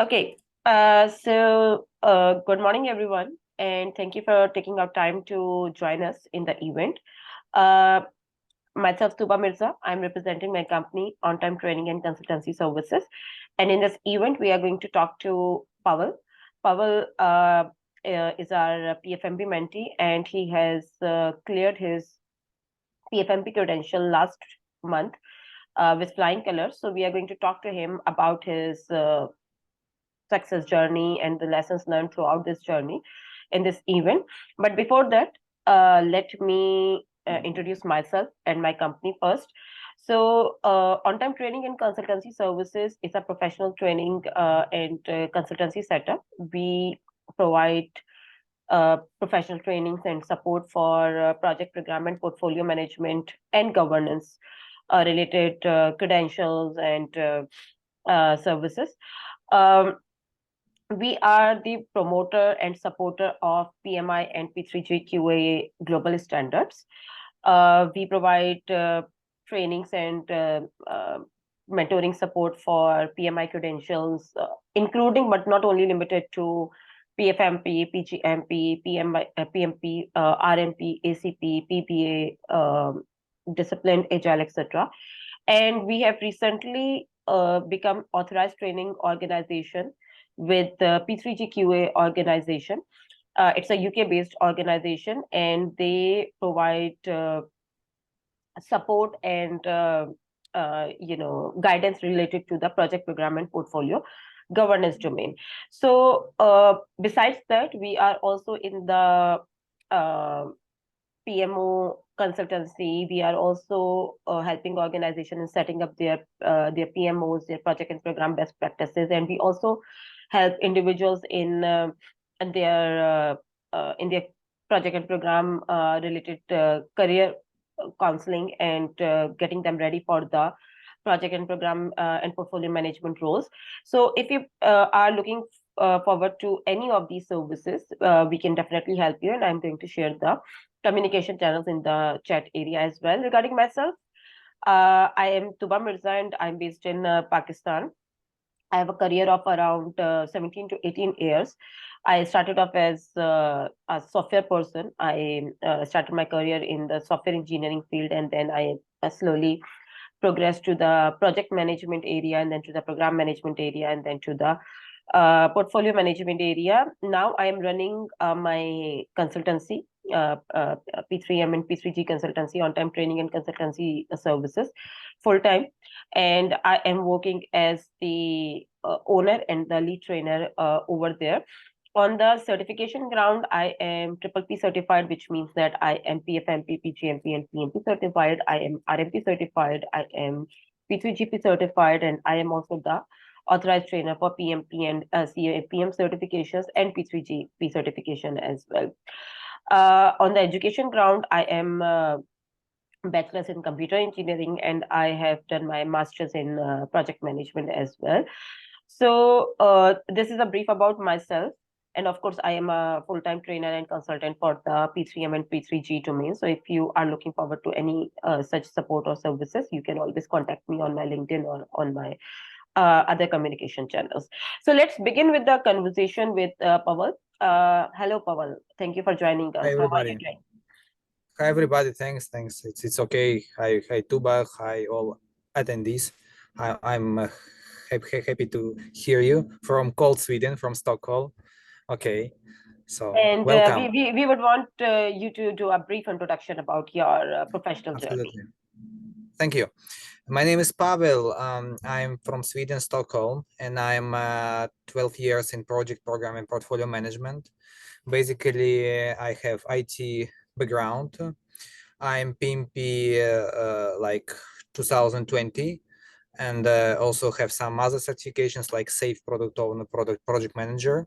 Okay, good morning, everyone, and thank you for taking out time to join us in the event. Uh, Myself, Tooba Mirza, I'm representing my company, Ontime Training and Consultancy Services. And in this event, we are going to talk to Pavel. Pavel is our PfMP mentee, and he has cleared his PfMP credential last month with flying colors. So we are going to talk to him about his success journey and the lessons learned throughout this journey in this event. But before that, let me introduce myself and my company first. So, On-Time Training and Consultancy Services is a professional training and consultancy setup. We provide professional trainings and support for project program and portfolio management and governance related credentials and services. Um, we are the promoter and supporter of PMI and P3G QA global standards. We provide trainings and mentoring support for PMI credentials, including but not only limited to PfMP, pgmp, PMP, RMP, ACP, PPA, disciplined, agile, etc. And we have recently become authorized training organization with the P3GQA organization. It's a UK-based organization, and they provide support and guidance related to the project program and portfolio governance domain. So besides that, we are also in the PMO consultancy. We are also helping organizations in setting up their PMOs, their project and program best practices, and we also help individuals in their project and program related career counseling and getting them ready for the project and program and portfolio management roles. So if you are looking forward to any of these services, we can definitely help you, and I'm going to share the communication channels in the chat area as well. Regarding myself, I am Tooba Mirza and I'm based in Pakistan. I have a career of around 17 to 18 years. I started off as a software person. I started my career in the software engineering field, and then I slowly progressed to the project management area, and then to the program management area, and then to the portfolio management area. Now I am running my consultancy, P3M and P3G consultancy, on-time training and consultancy services, full time, and I am working as the owner and the lead trainer over there. On the certification ground, I am triple P certified, which means that I am PfMP, PGMP, and PMP certified. I am RMP certified. I am P3GP certified, and I am also the authorized trainer for PMP and CAPM certifications and P3GP certification as well. On the education ground, I am bachelor's in computer engineering, and I have done my master's in project management as well. So this is a brief about myself. And of course, I am a full-time trainer and consultant for the P3M and P3G domain. So if you are looking forward to any such support or services, you can always contact me on my LinkedIn or on my other communication channels. So let's begin with the conversation with Pavel. Hello, Pavel. Thank you for joining us. Hi, How are you everybody. doing? Hi, everybody. Thanks. It's okay. Hi, Tuba. Hi, all attendees. I'm happy to hear you from cold Sweden, from Stockholm. Okay, so And welcome. we would want you to do a brief introduction about your professional journey. Absolutely. Thank you. My name is Pavel. I'm from Sweden, Stockholm, and I'm 12 years in project program and portfolio management. Basically, I have IT background. I'm PMP like 2020, and also have some other certifications like Safe Product Owner, Project Manager.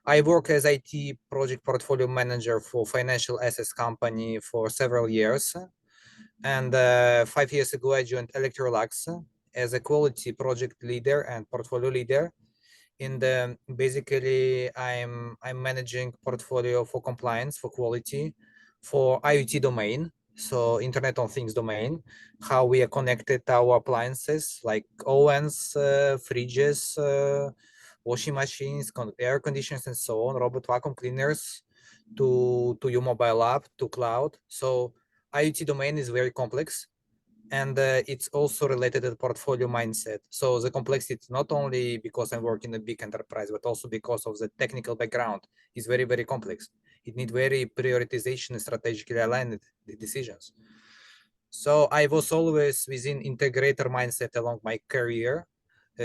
I work as IT project portfolio manager for financial assets company for several years. And 5 years ago, I joined Electrolux as a quality project leader and portfolio leader. In the basically, I'm managing portfolio for compliance, for quality, for IoT domain, so Internet of Things domain, how we are connected our appliances like ovens, fridges, washing machines, air conditioners, and so on, robot vacuum cleaners, to your mobile app, to cloud. So IoT domain is very complex, and it's also related to the portfolio mindset. So the complexity, not only because I'm working in a big enterprise, but also because of the technical background, is very, very complex. It needs very prioritization and strategically aligned decisions. So I was always within integrator mindset along my career,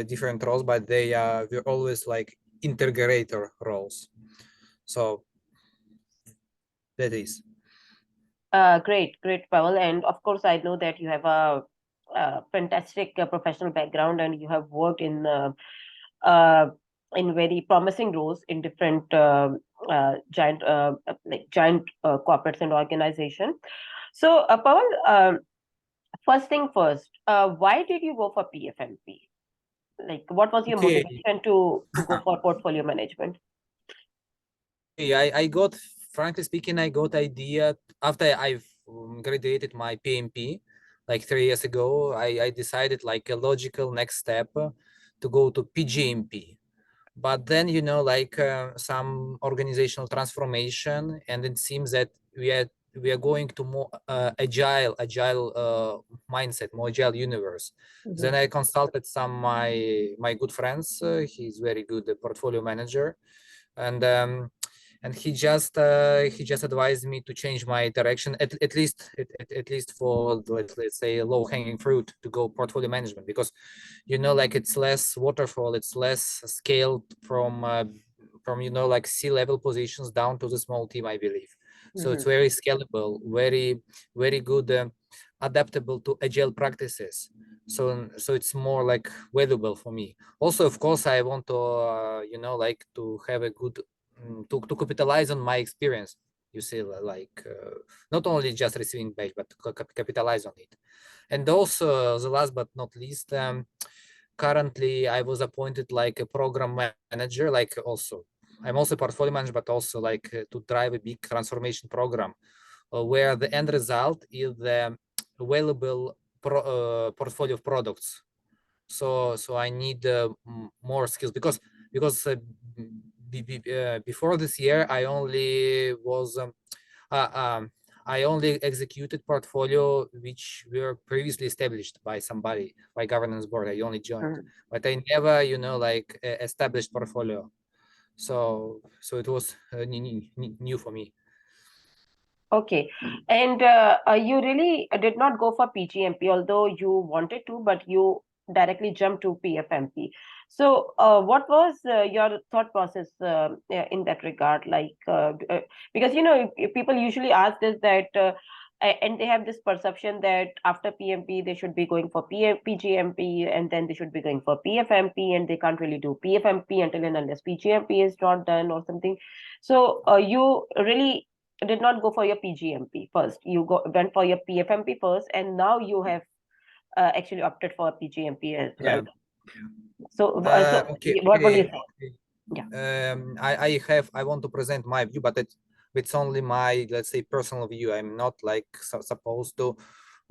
different roles, but they were always like integrator roles. So that is. Great, Pavel. And of course, I know that you have a fantastic professional background, and you have worked uh, in very promising roles in different giant corporates and organizations. So, Pavel, first thing first, why did you go for PfMP? Like, what was your Okay. motivation to go for portfolio management? I got, frankly speaking, I got idea after I've graduated my PMP like 3 years ago. I decided like a logical next step to go to PGMP. But then, like some organizational transformation, and it seems that we are going to more agile mindset, more agile universe. Then I consulted some my good friends. He's very good portfolio manager, and he just advised me to change my direction, at least for, let's say, low hanging fruit, to go portfolio management, because like it's less waterfall, it's less scaled from like C-level positions down to the small team, I believe. So it's very scalable, very good, adaptable to agile practices. So it's more like valuable for me. Also, of course, I want to like to have a good, to capitalize on my experience, you see, like not only just receiving badge, but capitalize on it. And also, the last but not least, currently I was appointed like a program manager, like also I'm also portfolio manager, but also like to drive a big transformation program, where the end result is the available portfolio of products. So I need more skills, because before this year I only was uh, um, I only executed portfolio which were previously established by somebody, by governance board. I only joined, but I never, like established portfolio. So it was new for me. Okay. And you really did not go for PGMP, although you wanted to, but you directly jumped to PfMP. So, what was your thought process in that regard? Like, because if people usually ask this, that, and they have this perception that after PMP they should be going for PGMP, and then they should be going for PfMP, and they can't really do PfMP until and unless PGMP is not done or something. So, you really did not go for your PGMP first. You went for your PfMP first, and now you have actually opted for PGMP as well. So, Okay, what would you okay, say? okay. Yeah. I want to present my view, but it's only my, let's say, personal view. I'm not like supposed to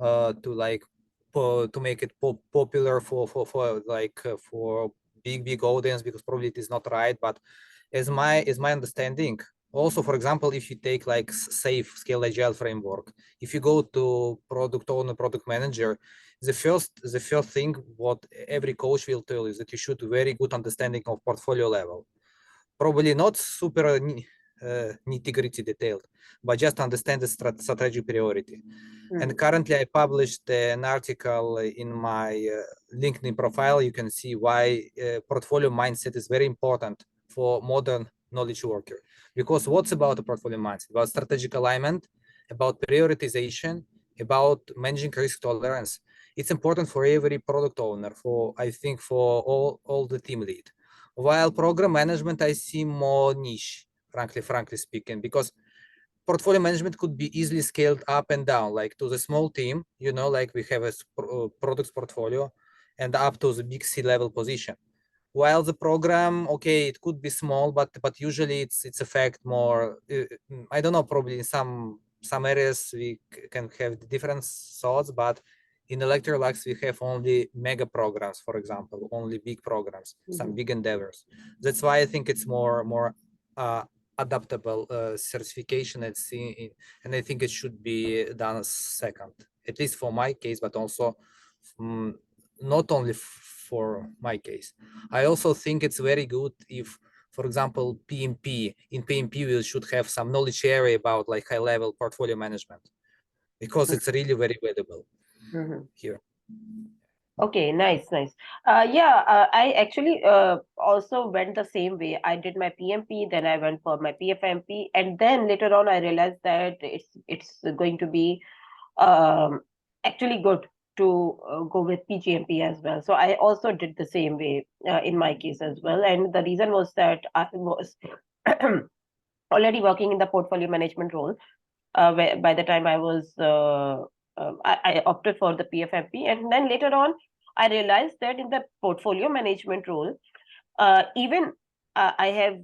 like to make it popular for like for big audience, because probably it is not right. But as my understanding, also, for example, if you take like safe scale agile framework, if you go to product owner, product manager, the first thing what every coach will tell you is that you should very good understanding of portfolio level, probably not super nitty-gritty detailed, but just understand the strategic priority. And currently I published an article in my LinkedIn profile. You can see why portfolio mindset is very important for modern knowledge worker. Because what's about a portfolio mindset? About strategic alignment, about prioritization, about managing risk tolerance. It's important for every product owner, for, I think, for all the team lead. While program management, I see more niche, frankly speaking, because portfolio management could be easily scaled up and down, like to the small team, like we have a products portfolio, and up to the big C-level position. While the program, okay, it could be small, but usually it's affect more. I don't know, probably in some areas we can have different thoughts, but In Electrolux, we have only mega programs, for example, only big programs, some big endeavors. That's why I think it's more adaptable certification and I think it should be done second, at least for my case, but also not only for my case. I also think it's very good if, for example, PMP, in PMP we should have some knowledge area about like high level portfolio management, because it's really very valuable here. Okay, nice. I actually also went the same way. I did my PMP, then I went for my PfMP, and then later on I realized that it's going to be actually good to go with pgmp as well. So I also did the same way in my case as well, and the reason was that I was already working in the portfolio management role by the time I was I opted for the PfMP, and then later on I realized that in the portfolio management role, even I have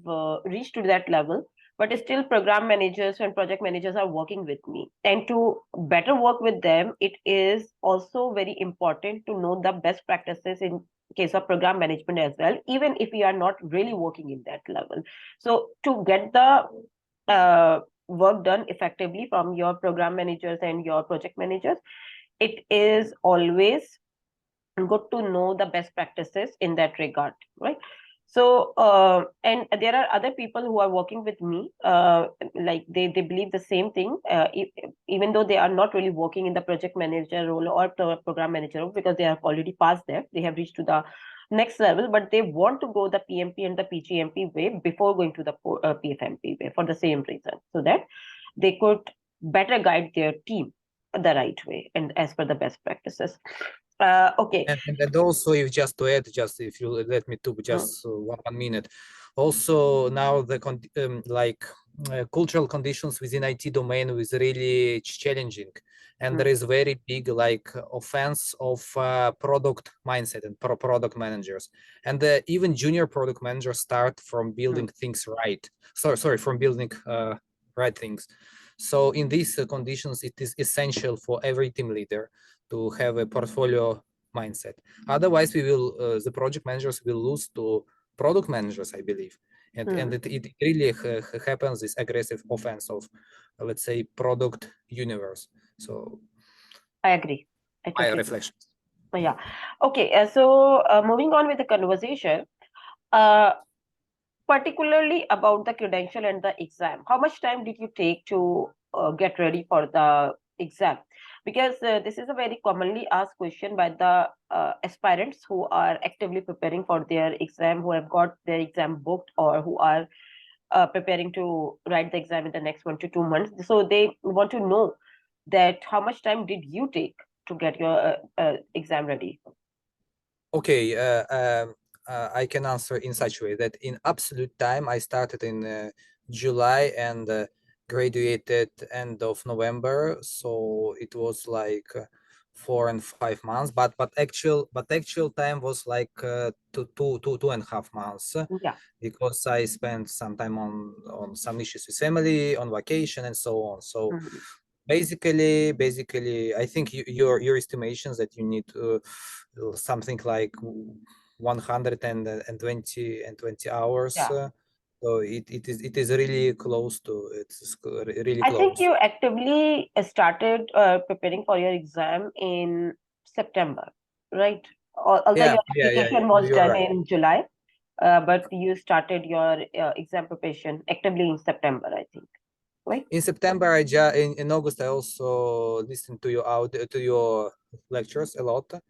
reached to that level, but still program managers and project managers are working with me. And to better work with them, it is also very important to know the best practices in case of program management as well, even if we are not really working in that level. So to get the work done effectively from your program managers and your project managers, it is always good to know the best practices in that regard, right? So and there are other people who are working with me, like they believe the same thing, even though they are not really working in the project manager role or program manager role, because they have already passed there, they have reached to the next level, but they want to go the PMP and the PGMP way before going to the PfMP way, for the same reason, so that they could better guide their team the right way and as per the best practices. Okay. And also, if just to add, just if you let me to just 1 minute. Also, now the cultural conditions within IT domain is really challenging, and there is very big like offense of product mindset and product managers, and even junior product managers start from building things right. Sorry, from building right things. So in these conditions, it is essential for every team leader to have a portfolio mindset. Otherwise, we will the project managers will lose to product managers, I believe, and it really happens, this aggressive offense of, let's say, product universe. So I agree. I my totally reflections. agree. Yeah. Okay. So moving on with the conversation, uh, particularly about the credential and the exam. How much time did you take to get ready for the exam? Because this is a very commonly asked question by the aspirants who are actively preparing for their exam, who have got their exam booked, or who are preparing to write the exam in the next 1 to 2 months. So they want to know that how much time did you take to get your exam ready? Okay, I can answer in such a way that in absolute time, I started in July and graduated end of November. So it was like 4 and 5 months, but actual time was like 2.5 months, Yeah. because I spent some time on some issues with family, on vacation, and so on. So basically, I think your estimations that you need something like 120 hours. Yeah. So it is really close to, it's really I think close. you actively started preparing for your exam in September, right? Although Yeah, your yeah, application was you're done right. in July, but you started your exam preparation actively in September, I think, right? In September, in August, I also listened to your lectures a lot.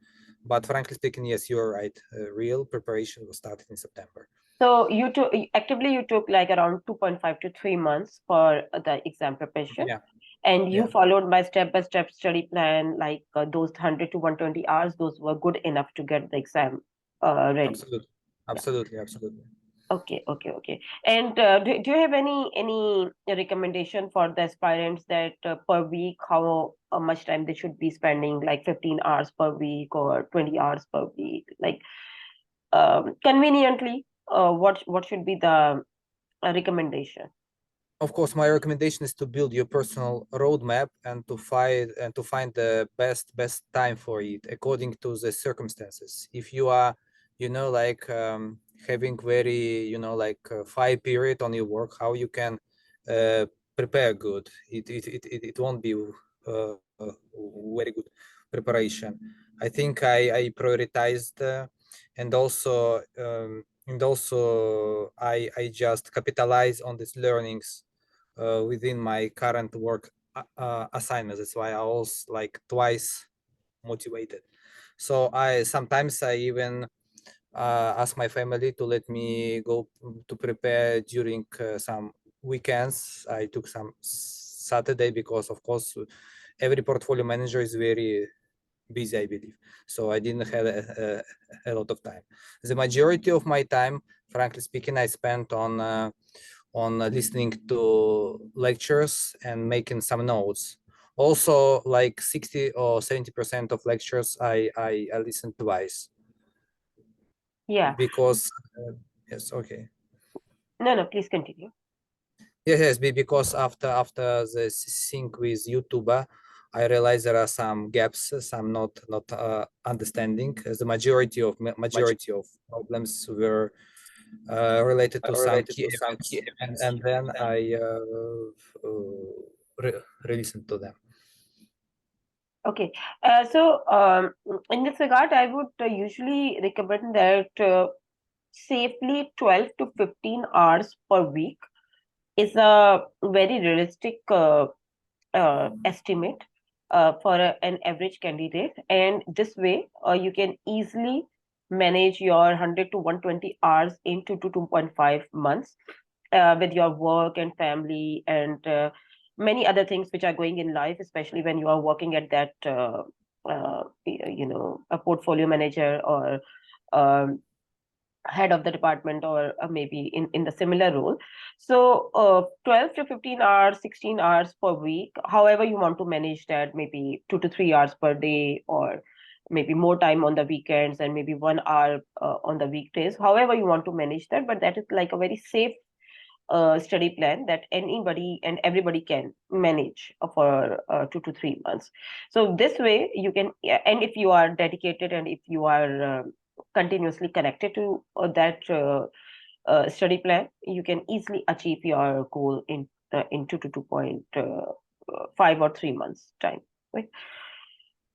But frankly speaking, yes, you're right. Real preparation was started in September. So you took actively, you took like around 2.5 to 3 months for the exam preparation. Yeah, And you yeah, followed my step-by-step study plan, like those 100 to 120 hours, those were good enough to get the exam ready. absolutely, Yeah. absolutely. Okay. And do you have any recommendation for the aspirants that per week, how much time they should be spending, like 15 hours per week or 20 hours per week? Like conveniently, what should be the recommendation? Of course, my recommendation is to build your personal roadmap and to find the best time for it according to the circumstances. If you are, like having very, like 5 period on your work, how you can prepare good. It won't be very good preparation. I think I prioritized and also I just capitalize on these learnings within my current work assignments. That's why I was like twice motivated. So I sometimes I even ask my family to let me go to prepare during some weekends. I took some Saturday because of course every portfolio manager is very busy, I believe. So I didn't have a lot of time. The majority of my time, frankly speaking, I spent on listening to lectures and making some notes. Also, like 60 or 70% of lectures I listened twice Yeah. because yes, okay. No, please continue. Yes, because after the sync with YouTuber, I realized there are some gaps, some not understanding. The majority of problems were related to some key events, and then I re-listened to them. Okay. In this regard, I would usually recommend that safely 12 to 15 hours per week is a very realistic estimate for an average candidate. And this way, you can easily manage your 100 to 120 hours in 2 to 2.5 months with your work and family and many other things which are going in life, especially when you are working at that, a portfolio manager or um, head of the department or maybe in the similar role. So 12 to 15 hours, 16 hours per week, however you want to manage that, maybe 2 to 3 hours per day, or maybe more time on the weekends and maybe 1 hour on the weekdays, however you want to manage that. But that is like a very safe study plan that anybody and everybody can manage for 2 to 3 months. So this way you can, and if you are dedicated and if you are continuously connected to that study plan, you can easily achieve your goal in 2 to 2.5 or 3 months time. Right?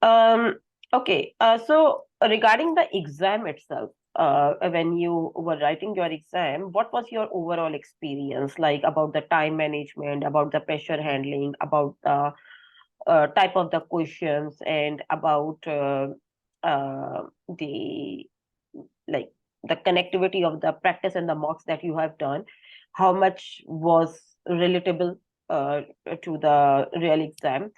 Um, okay. So regarding the exam itself, when you were writing your exam, what was your overall experience like about the time management, about the pressure handling, about the type of the questions, and about the like the connectivity of the practice and the mocks that you have done? How much was relatable uh, to the real exam?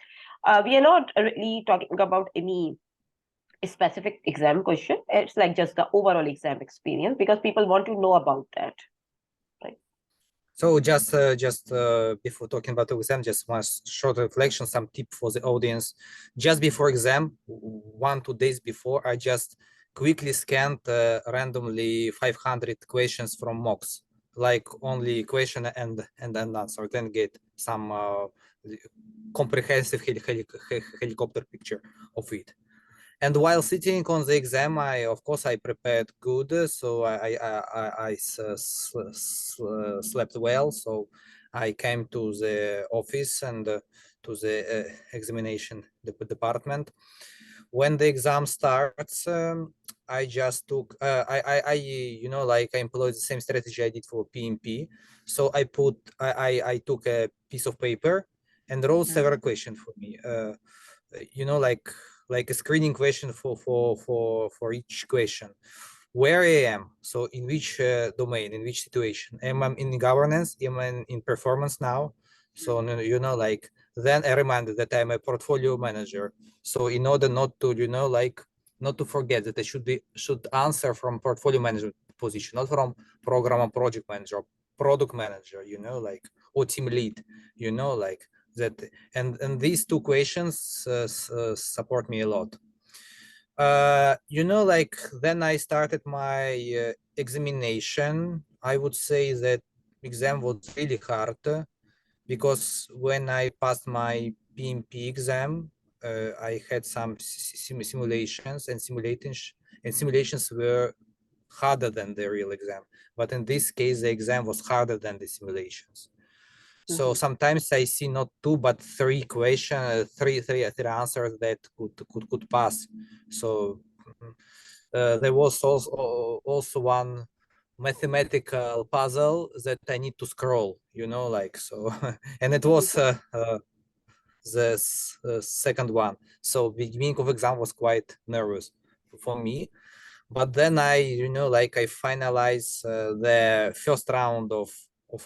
We are not really talking about any specific exam question. It's like just the overall exam experience because people want to know about that, right? So just before talking about the exam, just one short reflection, some tip for the audience. Just before exam, 1 2 days before, I just quickly scanned randomly 500 questions from mocks, like only question and then answer, then get some comprehensive helicopter picture of it. And while sitting on the exam, of course I prepared good, so I slept well. So I came to the office and to the examination department. When the exam starts, I just took I like I employed the same strategy I did for PMP. So I took a piece of paper and wrote several questions for me. Like a screening question for each question. Where I am, so in which domain, in which situation, am I in governance, am I in performance now? So like then a reminder that I'm a portfolio manager. So in order not to not to forget that I should answer from portfolio management position, not from program and project manager, product manager, like, or team lead, like that. And these two questions support me a lot. Like then I started my examination. I would say that exam was really hard. because when I passed my PMP exam, I had some simulations, and simulations were harder than the real exam. But in this case, the exam was harder than the simulations. So sometimes I see not two but three questions, three answers that could pass. So there was also one mathematical puzzle that I need to scroll, like so, and it was the second one. So beginning of exam was quite nervous for me, but then I like I finalize the first round of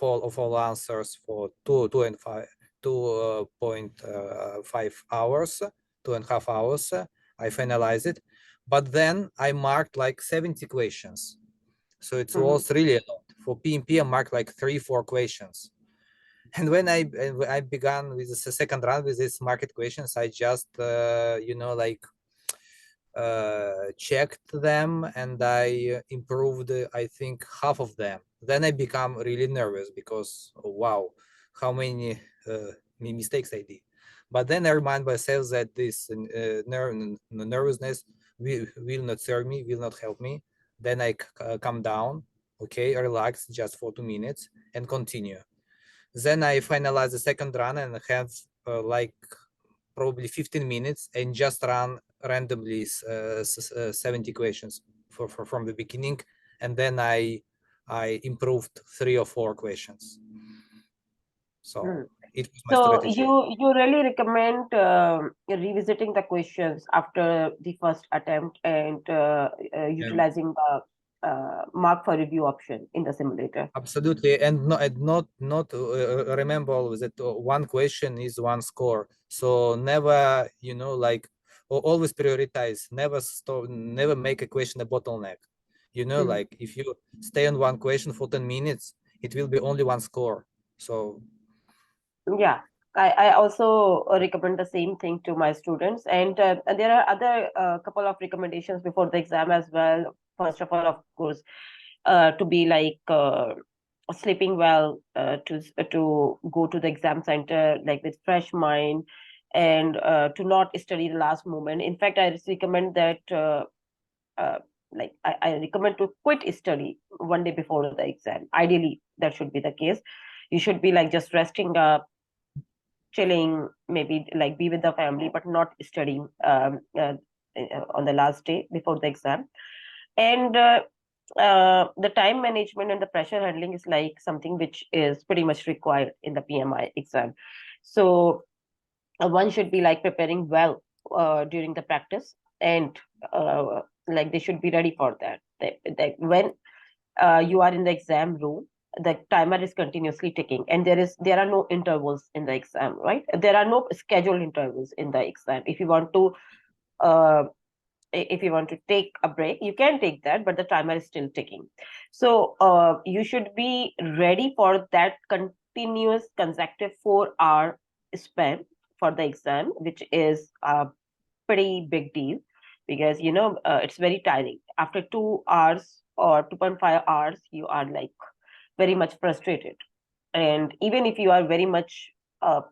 all answers for 2.5 hours, 2.5 hours. I finalize it, but then I marked like 70 questions, so it was really a lot. For PMP I marked like 3-4 questions. And when I began with the second round with these market questions, I just like checked them, and I improved, I think, half of them. Then I become really nervous because, oh, wow, how many mistakes I did. But then I remind myself that this nervousness will not serve me, will not help me. Then I calm down, okay, relax just for 2 minutes and continue. Then I finalize the second run and have like probably 15 minutes and just run randomly 70 questions from the beginning, and then I improved 3 or 4 questions. So it was my So strategy. you really recommend revisiting the questions after the first attempt and utilizing the mark for review option in the simulator. Absolutely, and not remember always that one question is one score. So never, like always prioritize. Never stop. Never make a question a bottleneck. Like if you stay on one question for 10 minutes, it will be only one score. So Yeah, I also recommend the same thing to my students, and there are other couple of recommendations before the exam as well. First of all, of course, to be like sleeping well, to go to the exam center like with fresh mind, and to not study the last moment. In fact, I recommend that like I recommend to quit study one day before the exam. Ideally, that should be the case. You should be like just resting up, chilling, maybe like be with the family, but not studying on the last day before the exam. And the time management and the pressure handling is like something which is pretty much required in the PMI exam. So one should be like preparing well during the practice, and like they should be ready for that. When you are in the exam room, the timer is continuously ticking, and there are no intervals in the exam, right? There are no scheduled intervals in the exam. Uh, if you want to take a break, you can take that, but the timer is still ticking. So you should be ready for that continuous consecutive 4-hour span for the exam, which is a pretty big deal, because it's very tiring. After 2 hours or 2.5 hours, you are like very much frustrated. And even if you are very much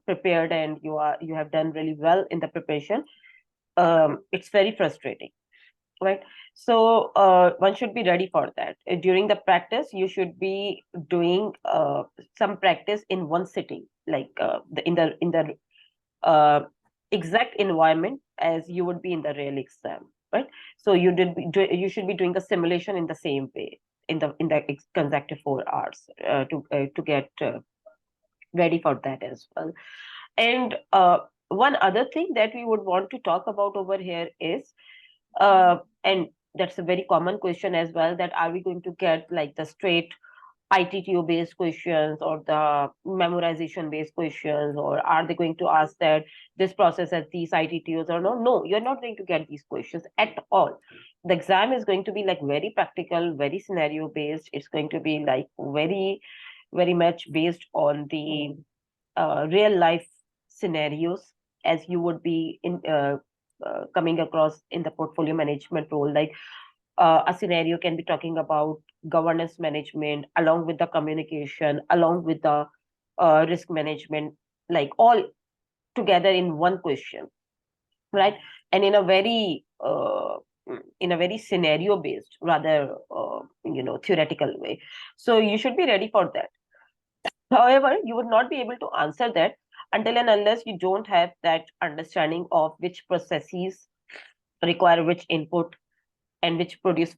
prepared and you have done really well in the preparation, it's very frustrating, right? So one should be ready for that. During the practice, you should be doing some practice in one sitting, like in the exact environment as you would be in the real exam, right? So you should be doing the simulation in the same way in the consecutive 4 hours to get ready for that as well. And one other thing that we would want to talk about over here is, and that's a very common question as well, that are we going to get like the straight ITTO based questions or the memorization based questions, or are they going to ask that this process has these ITTOs or no? No, you're not going to get these questions at all. The exam is going to be like very practical, very scenario based. It's going to be like very, very much based on the real life scenarios as you would be in coming across in the portfolio management role. Like a scenario can be talking about governance management along with the communication, along with the risk management, like all together in one question, right? And in a very scenario based, rather theoretical way. So you should be ready for that. However, you would not be able to answer that until and unless you don't have that understanding of which processes require which input, and which produce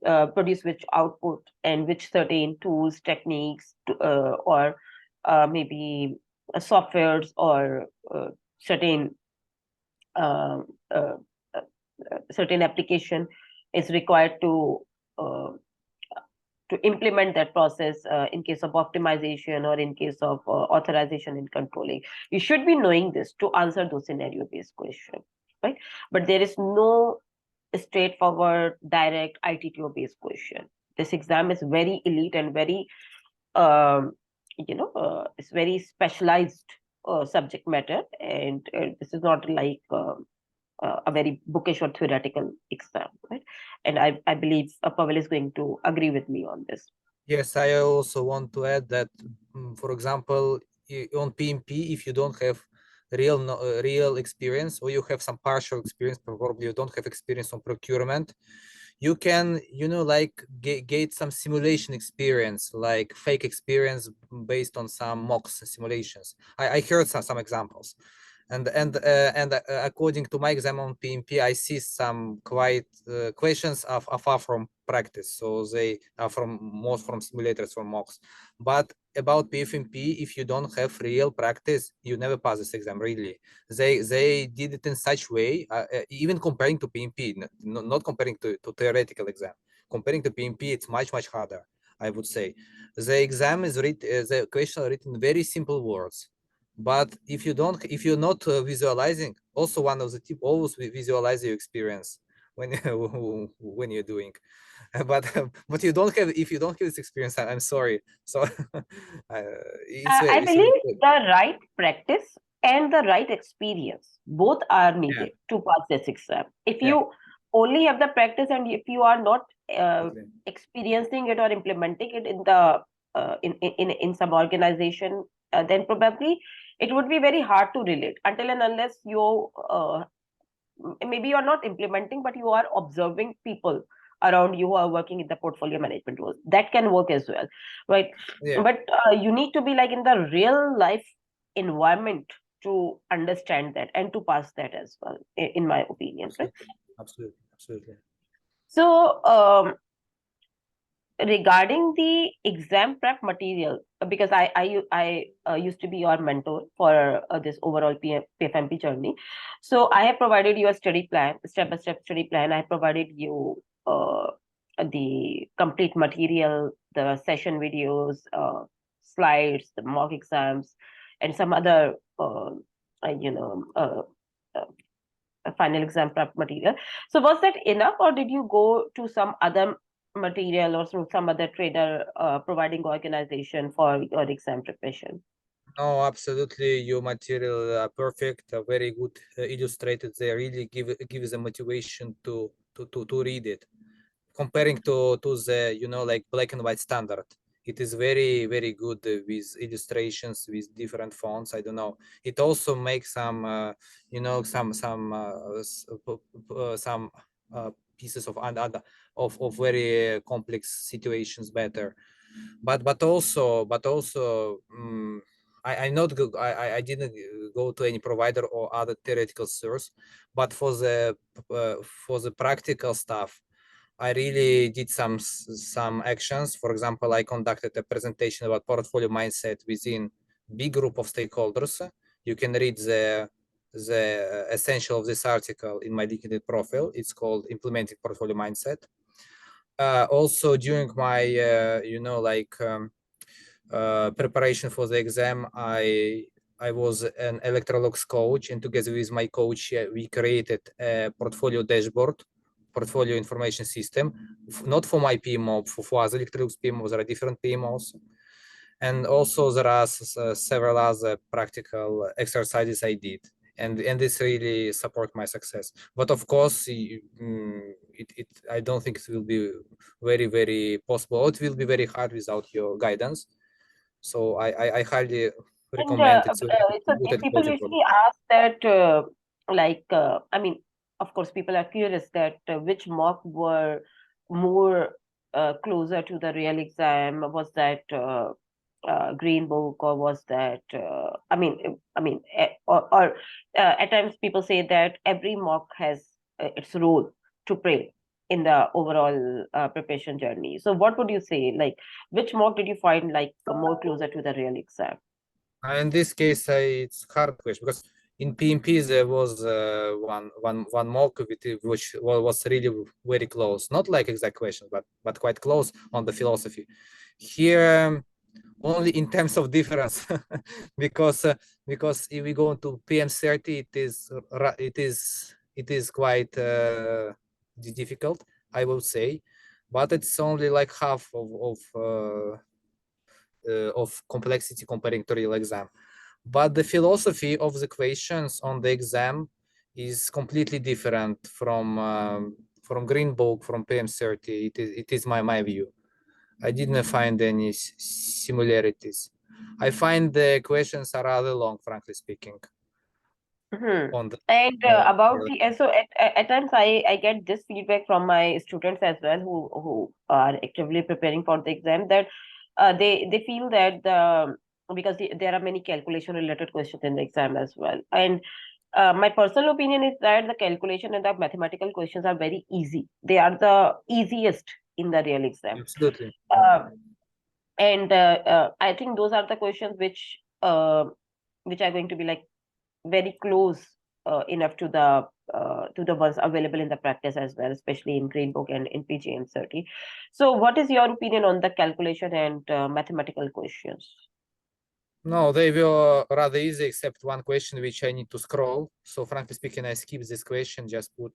which output, and which certain tools, techniques, or maybe softwares, or certain uh, uh, certain application is required uh, to implement that process, in case of optimization or in case of authorization and controlling. You should be knowing this to answer those scenario based questions, right? But there is no straightforward direct ITTO based question. This exam is very elite and very um, it's very specialized subject matter, and this is not like a very bookish or theoretical exam, right? And I believe Pavel is going to agree with me on this. Yes, I also want to add that, for example, on PMP, if you don't have real experience, or you have some partial experience, probably you don't have experience on procurement, you can, like get some simulation experience, like fake experience based on some mocks simulations. I heard some examples. And according to my exam on PMP, I see some quite questions are far from practice, so they are more from simulators, from mocks. But about PfMP, if you don't have real practice, you never pass this exam. Really, they did it in such way, even comparing to PMP, not comparing to theoretical exam. Comparing to PMP, it's much harder, I would say. The exam is the question are written in very simple words. But if you're not visualizing, also one of the tips, always visualize your experience when when you're doing. But but if you don't have this experience, I'm sorry. So I it's believe the right practice and the right experience both are yeah, needed to pass this exam. If yeah, you only have the practice and if you are not exactly. experiencing it or implementing it in the in some organization, then probably it would be very hard to relate until and unless you maybe you're not implementing, but you are observing people around you who are working in the portfolio management roles. That can work as well, right? Yeah, But you need to be like in the real life environment to understand that and to pass that as well, in my opinion, right? absolutely. So regarding the exam prep material, because I used to be your mentor for this overall PfMP journey. So I have provided you a study plan, step by step study plan. I have provided you the complete material, the session videos, slides, the mock exams, and some other final exam prep material. So was that enough, or did you go to some other material or through some other trader providing organization for your exam preparation? No, absolutely. Your material are perfect, very good, illustrated. They really give the motivation to read it. Comparing to the like black and white standard, it is very good with illustrations with different fonts. I don't know, it also makes some some pieces of other of very complex situations better. But also I didn't go to any provider or other theoretical source, but for the practical stuff I really did some actions. For example, I conducted a presentation about portfolio mindset within big group of stakeholders. You can read the essential of this article in my LinkedIn profile. It's called Implementing Portfolio Mindset. Also, during my preparation for the exam, I was an Electrolux coach, and together with my coach, we created a portfolio dashboard, portfolio information system, not for my PMO, for other Electrolux PMOs. There are different PMOs. And also there are several other practical exercises I did. And this really support my success. But of course, I don't think it will be very possible. It will be very hard without your guidance. So I highly And recommended. So we so put it people project program. usually ask that, I mean, of course, people are curious that which mock were more closer to the real exam. Was that Green Book, or was that? At times people say that every mock has its role to play in the overall preparation journey. So, what would you say? Like, which mock did you find like more closer to the real exam? In this case, it's hard question because in PMP there was one mock which was really very close, not like exact question, but quite close on the philosophy. Here, only in terms of difference, because if we go to PM30, it is quite difficult, I will say, but it's only like half of complexity comparing to real exam. But the philosophy of the questions on the exam is completely different from Green Book, from PM30. It is my view. I didn't find any similarities. I find the questions are rather long, frankly speaking. Mhm. On the And on about the- the so at times I get this feedback from my students as well who are actively preparing for the exam, that they feel that because there are many calculation related questions in the exam as well. And my personal opinion is that the calculation and the mathematical questions are very easy. They are the easiest in the real exam. Absolutely. And I think those are the questions which are going to be like very close enough to the ones available in the practice as well, especially in Green Book and in PGM30. So, what is your opinion on the calculation and mathematical questions? No, they were rather easy, except one question which I need to scroll. So frankly speaking, I skip this question, just put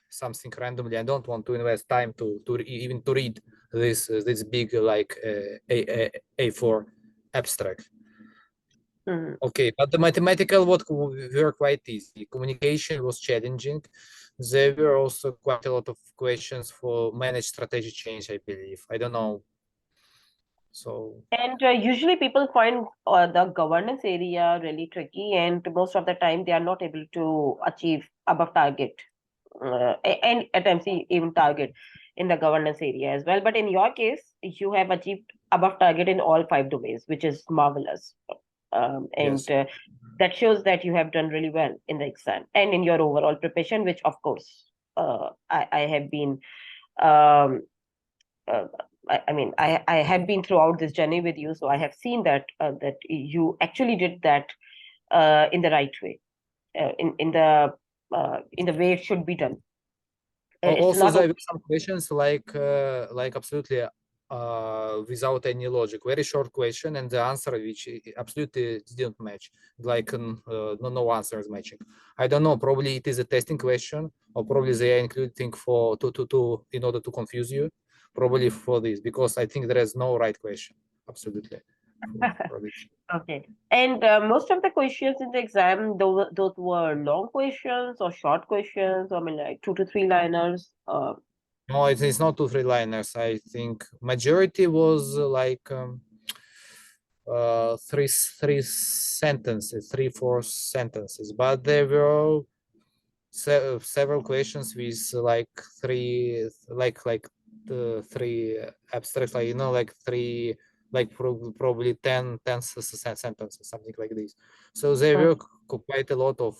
something randomly. I don't want to invest time to even to read this big like A4 abstract. Mhm. Okay, but the mathematical were quite easy. Communication was challenging. There were also quite a lot of questions for managed strategy change, I believe. I don't know. So And usually people find the governance area really tricky, and most of the time they are not able to achieve above target, and at times even target in the governance area as well. But in your case, you have achieved above target in all five domains, which is marvelous. And yes. that shows that you have done really well in the exam and in your overall preparation, which of course I have been um, uh, I have been throughout this journey with you, so I have seen that that you actually did that in the right way, in the way it should be done. It's Also, not there were some questions like absolutely without any logic, very short question, and the answer which absolutely didn't match. Like no answer is matching. I don't know. Probably it is a testing question, or probably they are including for to in order to confuse you. Probably for this, because I think there is no right question. Absolutely. For this. okay. And most of the questions in the exam, those were long questions or short questions. I mean, like 2 to 3 liners. No, it's not 2 3 liners. I think majority was like three sentences, 3 4 sentences, but there were several questions with like three abstracts, like like three like probably 10 sentences, something like this. So there uh, were quite a lot of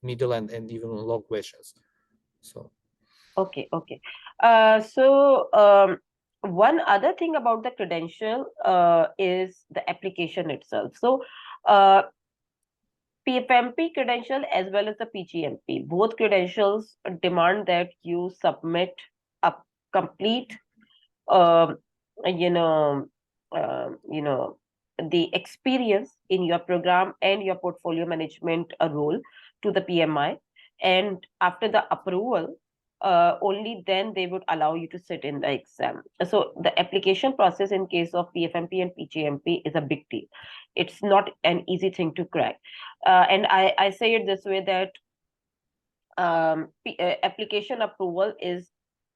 middle and even long questions. So okay, okay. One other thing about the credential is the application itself. So, uh, PfMP credential as well as the pgmp, both credentials demand that you submit a complete, um, you know, you know, the experience in your program and your portfolio management role to the PMI, and after the approval, only then they would allow you to sit in the exam. So the application process in case of PfMP and PGMP is a big deal. It's not an easy thing to crack, and I say it this way that application approval is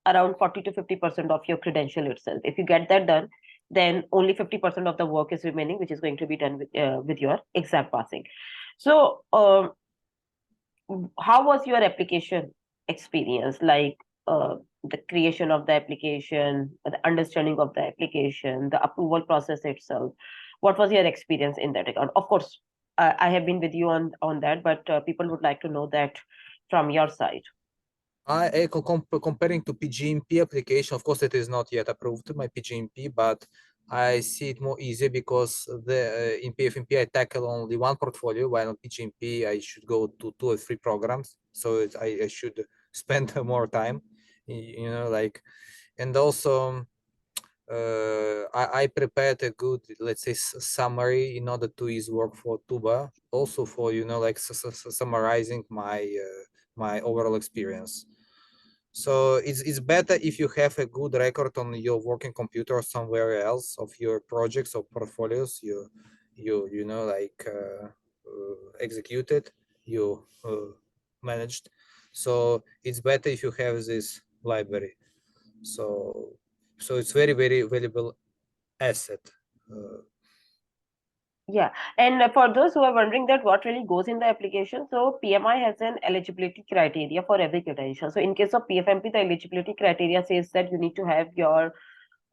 around 40 to 50% of your credential itself. If you get that done, then only 50% of the work is remaining, which is going to be done with your exam passing. So how was your application experience? Like the creation of the application, the understanding of the application, the approval process itself. What was your experience in that regard? Of course, I have been with you on that, but people would like to know that from your side. Comparing to pgmp application, of course, it is not yet approved, my pgmp, but I see it more easy because in PfMP I tackle only one portfolio, while on pgmp I should go to 2 or 3 programs, so I should spend more time, you know, like. And also I prepared a good, let's say, summary in order to ease work for Tooba, also for, you know, like summarizing my overall experience. So it's better if you have a good record on your working computer or somewhere else of your projects or portfolios you know, like executed, you managed. So it's better if you have this library. So it's very valuable asset. Yeah, and for those who are wondering that what really goes in the application, so PMI has an eligibility criteria for every credential. So in case of PfMP, the eligibility criteria says that you need to have your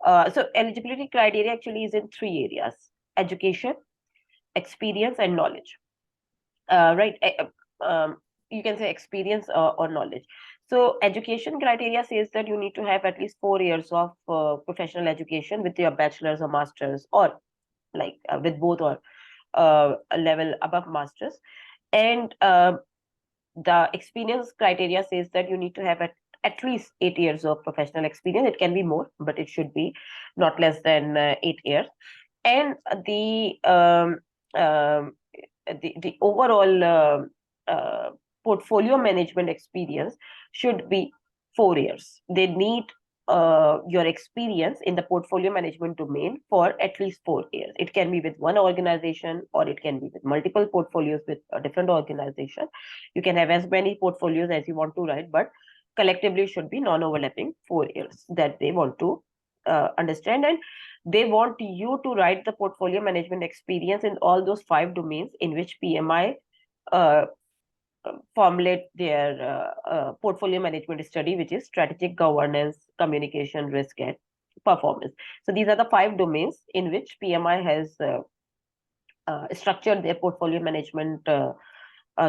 so eligibility criteria actually is in 3 areas: education, experience, and knowledge. Right? You can say experience or knowledge. So education criteria says that you need to have at least 4 years of professional education with your bachelor's or master's, or like with both, or a level above masters. And the experience criteria says that you need to have at least 8 years of professional experience. It can be more, but it should be not less than 8 years. And the overall portfolio management experience should be 4 years. They need your experience in the portfolio management domain for at least 4 years. It can be with one organization, or it can be with multiple portfolios with a different organization. You can have as many portfolios as you want to write, but collectively should be non-overlapping 4 years that they want to understand. And they want you to write the portfolio management experience in all those 5 domains in which PMI formulate their portfolio management study, which is strategic, governance, communication, risk, and performance. So these are the 5 domains in which PMI has structured their portfolio management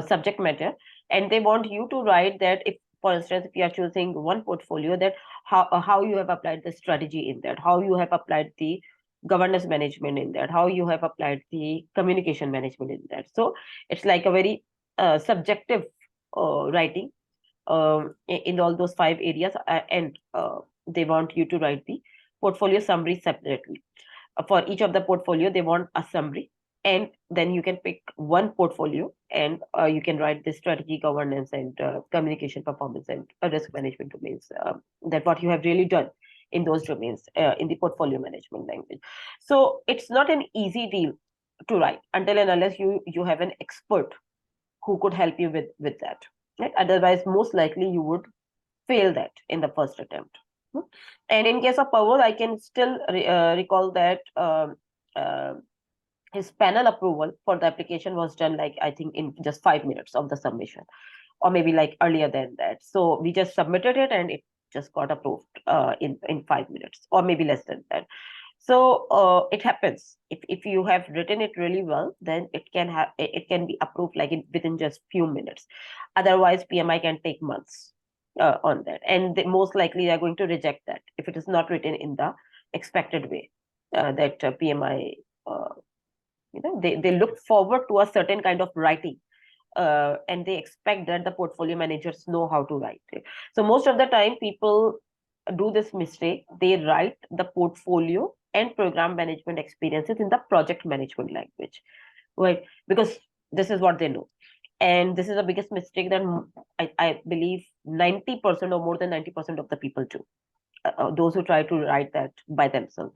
subject matter. And they want you to write that, if, for instance, if you are choosing one portfolio, that how you have applied the strategy in that, how you have applied the governance management in that, how you have applied the communication management in that. So it's like a very subjective writing in all those 5 areas, and they want you to write the portfolio summary separately. For each of the portfolio, they want a summary, and then you can pick one portfolio, and you can write the strategy, governance, and communication, performance, and risk management domains, that what you have really done in those domains in the portfolio management language. So it's not an easy deal to write until and unless you have an expert who could help you with that, right? Otherwise, most likely you would fail that in the first attempt. And in case of Pavel, I can still recall that his panel approval for the application was done, like, I think in just 5 minutes of the submission, or maybe like earlier than that. So we just submitted it and it just got approved in 5 minutes, or maybe less than that. So it happens. If you have written it really well, then it can be approved like within just few minutes. Otherwise, PMI can take months on that, and most likely they are going to reject that if it is not written in the expected way that PMI. They look forward to a certain kind of writing, and they expect that the portfolio managers know how to write it. So most of the time people do this mistake. They write the portfolio and program management experiences in the project management language, right? Because this is what they know. And this is the biggest mistake that I believe 90% or more than 90% of the people do, those who try to write that by themselves,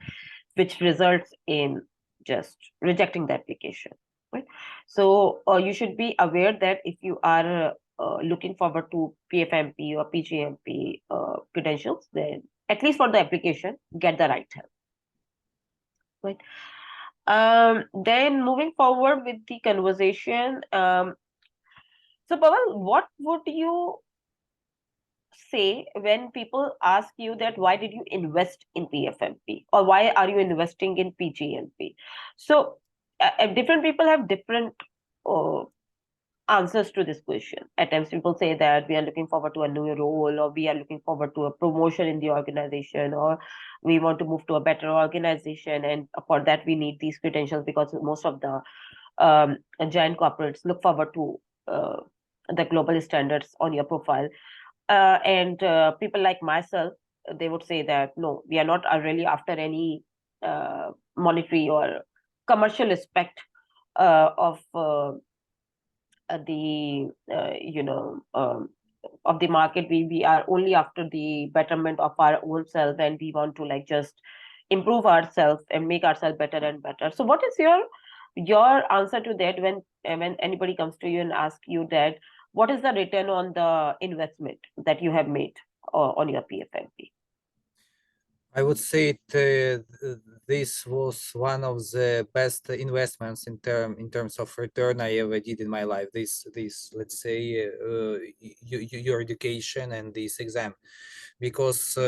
which results in just rejecting the application, right? So you should be aware that if you are looking forward to PfMP or pgmp credentials, then at least for the application, get the right help. Right. Then moving forward with the conversation, so Pavel, what would you say when people ask you that why did you invest in PfMP or why are you investing in pgmp? So different people have different uh, answers to this question. At times people say that we are looking forward to a new role, or we are looking forward to a promotion in the organization, or we want to move to a better organization, and for that we need these credentials because most of the giant corporates look forward to the global standards on your profile. And people like myself, they would say that no, we are not really after any monetary or commercial aspect of the of the market. We are only after the betterment of our own self, and we want to like just improve ourselves and make ourselves better and better. So what is your answer to that when anybody comes to you and ask you that what is the return on the investment that you have made on your PfMP? I would say this was one of the best investments in terms of return I ever did in my life. This let's say your education and this exam, because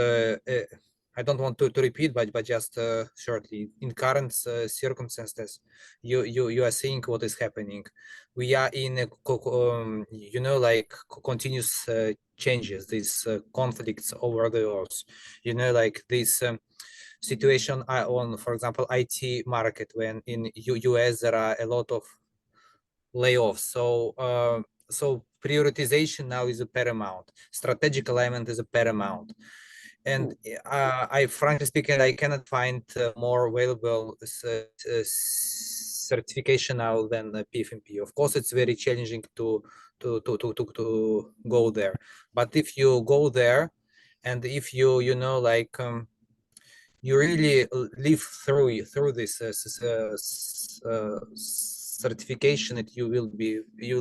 I don't want to repeat, but just shortly, in current circumstances, you are seeing what is happening. We are in a like continuous changes, these conflicts over the earth, like this situation on, for example, IT market, when in US there are a lot of layoffs. So prioritization now is a paramount. Strategic alignment is a paramount. And I, frankly speaking, I cannot find more available certification now than PfMP. Of course, it's very challenging to go there. But if you go there, and if you you really live through this certification, you will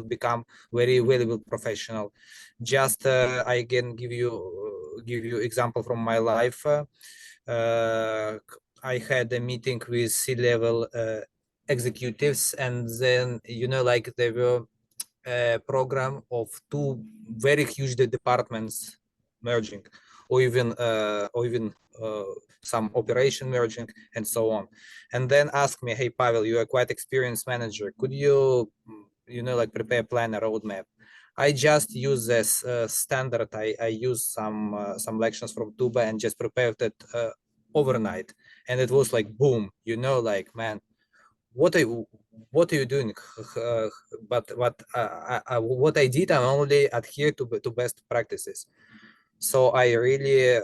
become very valuable professional. Just I can give you example from my life. I had a meeting with C-level executives, and then like there were a program of two very huge departments merging, or even some operation merging, and so on. And then ask me, hey Pavel, you are quite experienced manager, could you like prepare a plan, a roadmap? I just use this standard. I use some lections from Tooba and just prepared it overnight, and it was like boom, like, man, what are you doing? But what I did, I only adhere to best practices. So I really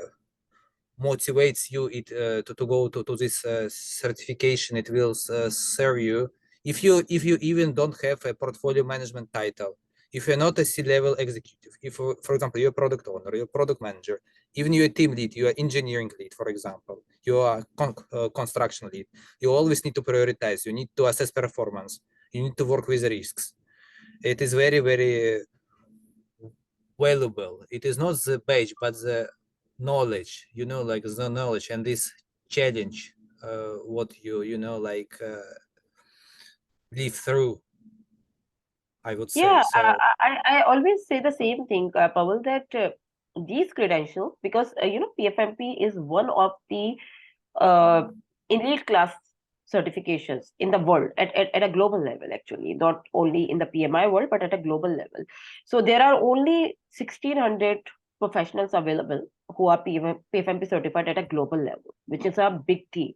motivates you to go to this certification. It will serve you if you even don't have a portfolio management title, if you're not a C-level executive, if for example you're a product owner, you're a product manager, even you're a team lead, you are engineering lead, for example, you are construction lead, you always need to prioritize, you need to assess performance, you need to work with risks. It is very, very valuable. It is not the page, but the knowledge, like the knowledge and this challenge, what like live through, I would say. Yeah, So I always say the same thing, Pavel, that these credentials, because PfMP is one of the uh, elite class certifications in the world at a global level, actually, not only in the PMI world, but at a global level. So there are only 1,600 professionals available who are PfMP certified at a global level, which is a big deal,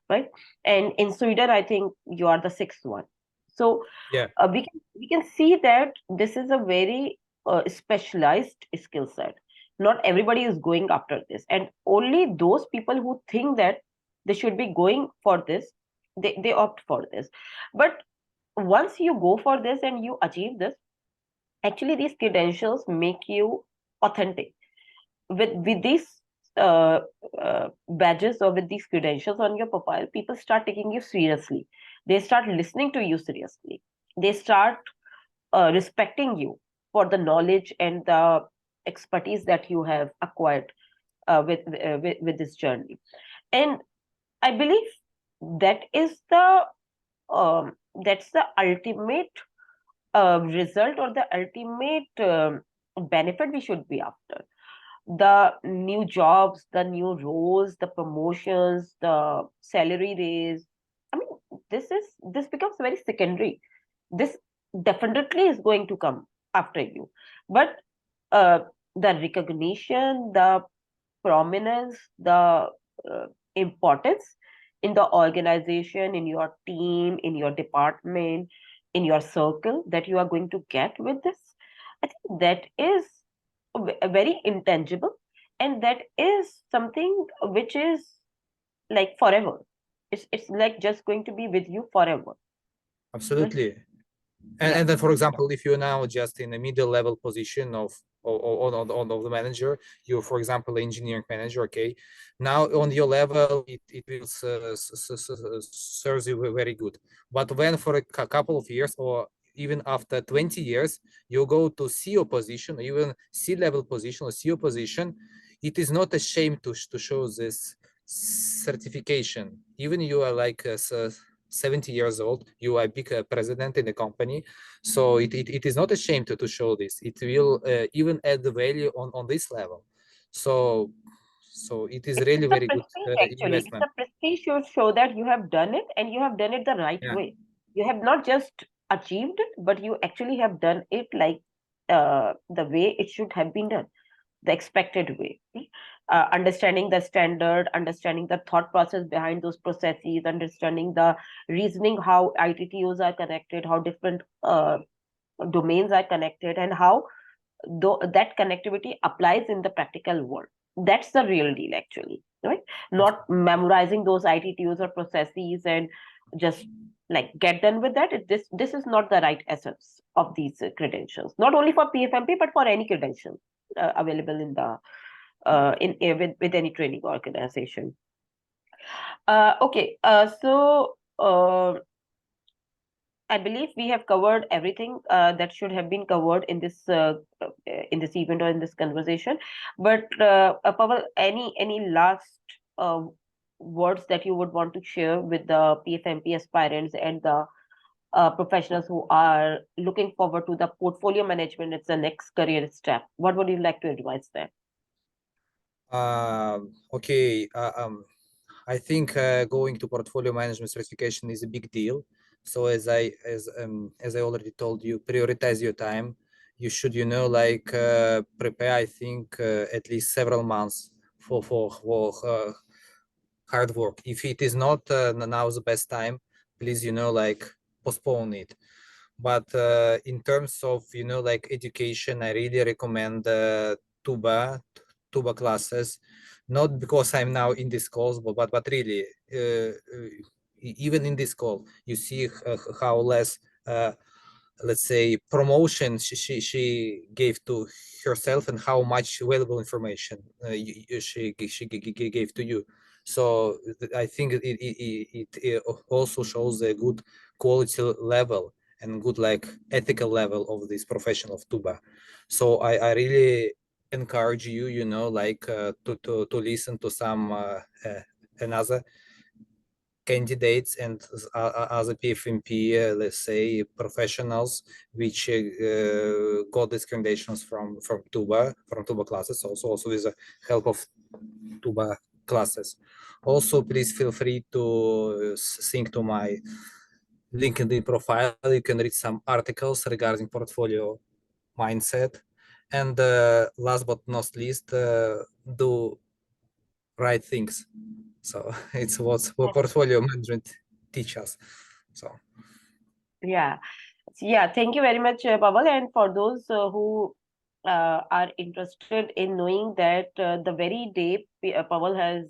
right? And in Sweden, I think you are the sixth one. So yeah, we can see that this is a very specialized skill set. Not everybody is going after this, and only those people who think that they should be going for this, they opt for this. But once you go for this and you achieve this, actually these credentials make you authentic. With these uh, badges or with these credentials on your profile, people start taking you seriously. They start listening to you seriously. They start respecting you for the knowledge and the expertise that you have acquired with this journey. And I believe that is the that's the ultimate result or the ultimate benefit we should be after. The new jobs, the new roles, the promotions, the salary raise. I mean, this becomes very secondary. This definitely is going to come after you, but uh, the recognition, the prominence, the importance in the organization, in your team, in your department, in your circle that you are going to get with this, I think that is very intangible, and that is something which is like forever. It's like just going to be with you forever. Right? Absolutely. Yeah. And then, for example, if you're now just in a middle level position of the manager, you're, for example, engineering manager, okay, now on your level, it will serves you very good. But when for a couple of years or even after 20 years, you go to CEO position, or even C-level position or CEO position, it is not a shame to show this certification. Even you are like 70 years old, you are big president in the company, so it is not a shame to show this. It will even add the value on this level. So it is really It's a very good prestige, actually. It's investment. a prestige to show that you have done it and you have done it the right Yeah, way. You have not just achieved it, but you actually have done it like the way it should have been done, the expected way. Understanding the standard, understanding the thought process behind those processes, understanding the reasoning, how ITTOs are connected, how different domains are connected, and how that connectivity applies in the practical world. That's the real deal, actually, right? Not memorizing those ITTOs or processes and just like get done with that. This is not the right essence of these credentials. Not only for PfMP, but for any credential available in the with any training organization. Okay, so I believe we have covered everything that should have been covered in this event or in this conversation. But Pavel, any last words that you would want to share with the PfMP aspirants and the professionals who are looking forward to the portfolio management? It's the next career step. What would you like to advise them? okay. I think going to portfolio management certification is a big deal. So as I already told you, prioritize your time. You should, like prepare, I think, at least several months for hard work. If it is not now the best time, please, like postpone it. But in terms of, like education, I really recommend Tooba classes, not because I'm now in this course, but really, even in this call, you see how less, let's say, promotion she gave to herself and how much valuable information she gave to you. So I think it also shows a good quality level and good like ethical level of this profession of Tooba. So I really encourage you, like to listen to some another candidates and other PfMP, let's say, professionals which got these recommendations from Tooba classes, also with the help of Tooba classes. Also, please feel free to sync to my LinkedIn profile. You can read some articles regarding portfolio mindset. And last but not least, do right things. So it's what portfolio management teach us. So Yeah. Yeah, thank you very much, Pavel. And for those who are interested in knowing that the very day Pavel has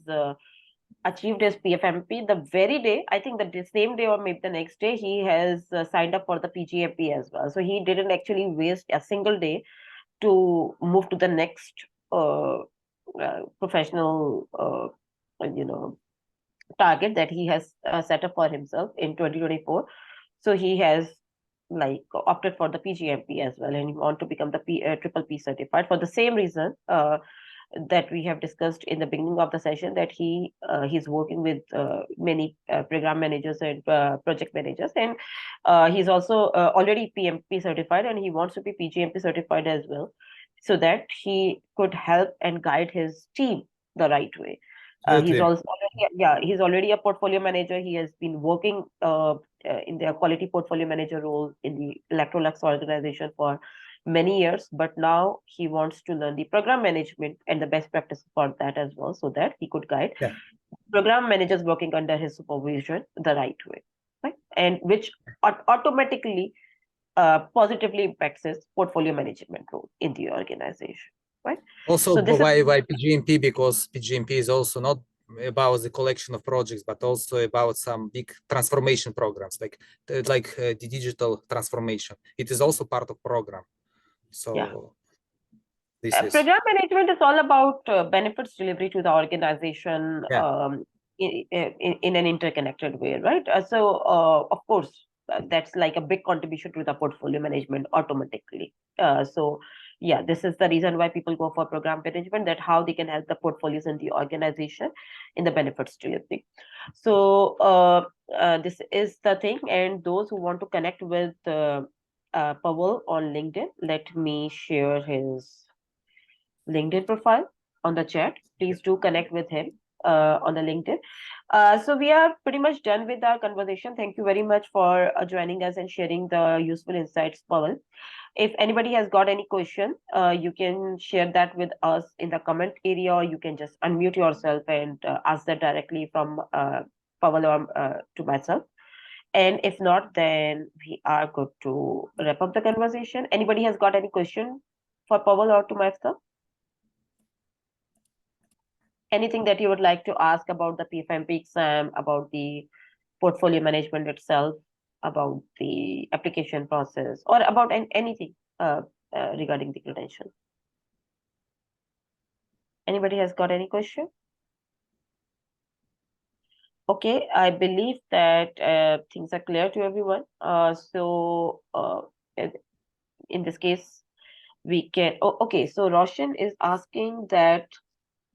achieved his PfMP, the very day, I think that the same day or maybe the next day, he has signed up for the pgmp as well. So he didn't actually waste a single day to move to the next professional, you know, target that he has set up for himself in 2024. So he has like opted for the pgmp as well, and he want to become the triple P certified for the same reason. that we have discussed in the beginning of the session, that he's working with many program managers and project managers, and he's also already PMP certified, and he wants to be PGMP certified as well, so that he could help and guide his team the right way. He's also he's already a portfolio manager. He has been working in the quality portfolio manager role in the Electrolux organization for many years, but now he wants to learn the program management and the best practices for that as well, so that he could guide program managers working under his supervision the right way, right? And which automatically positively impacts his portfolio management role in the organization, right? Also, so why PGMP? Because PGMP is also not about the collection of projects, but also about some big transformation programs, like the digital transformation. It is also part of program. So this is program management is all about benefits delivery to the organization in an interconnected way, right? Of course, that's like a big contribution to the portfolio management automatically. This is the reason why people go for program management, that how they can help the portfolios in the organization in the benefits delivery. So this is the thing. And those who want to connect with Pavel on LinkedIn, let me share his LinkedIn profile on the chat. Please do connect with him on the LinkedIn. So we are pretty much done with our conversation. Thank you very much for joining us and sharing the useful insights, Pavel. If anybody has got any question, you can share that with us in the comment area, or you can just unmute yourself and ask that directly from Pavel or to myself. And if not, then we are good to wrap up the conversation. Anybody has got any question for Pavel or to myself? Anything that you would like to ask about the PfMP exam, about the portfolio management itself, about the application process, or about anything regarding the credential? Anybody has got any question? Okay, I believe that things are clear to everyone. In this case, we can. Oh, okay. So Roshan is asking that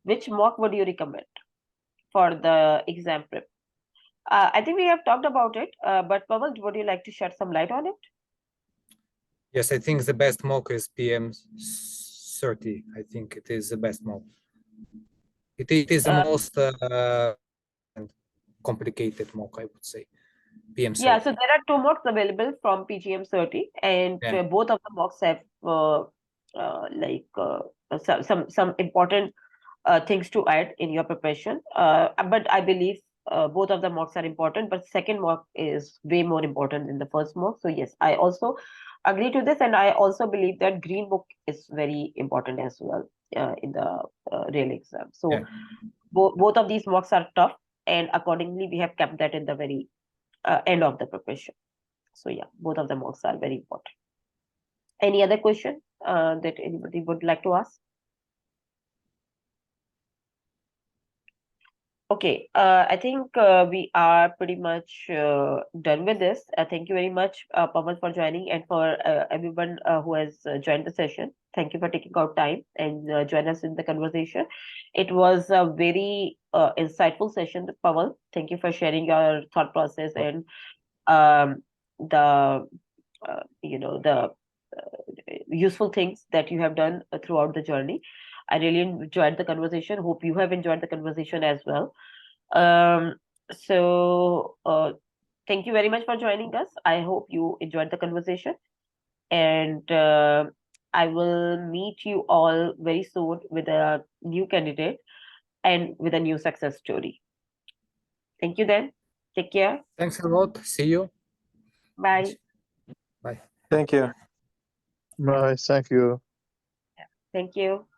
which mock would you recommend for the exam prep? I think we have talked about it, but Pavel, would you like to shed some light on it? Yes, I think the best mock is PM30. I think it is the best mock. It is the most complicated mock, I would say. PM30. Yeah, so there are 2 mocks available from PGM30, and both of the mocks have some important things to add in your preparation. But I believe both of the mocks are important, but second mock is way more important than the first mock. So yes, I also agree to this, and I also believe that green book is very important as well in the real exam. So both of these mocks are tough, and accordingly we have kept that in the very end of the preparation. So yeah, both of the mocks are very important. Any other question that anybody would like to ask? Okay, I think we are pretty much done with this. Thank you very much, Pavel, for joining, and for everyone who has joined the session. Thank you for taking out time and join us in the conversation. It was a very insightful session, Pavel. Thank you for sharing your thought process and the useful things that you have done throughout the journey. I really enjoyed the conversation. Hope you have enjoyed the conversation as well. Thank you very much for joining us. I hope you enjoyed the conversation. And I will meet you all very soon with a new candidate and with a new success story. Thank you then. Take care. Thanks a lot. See you. Bye. Bye. Thank you. Bye. Thank you. Thank you.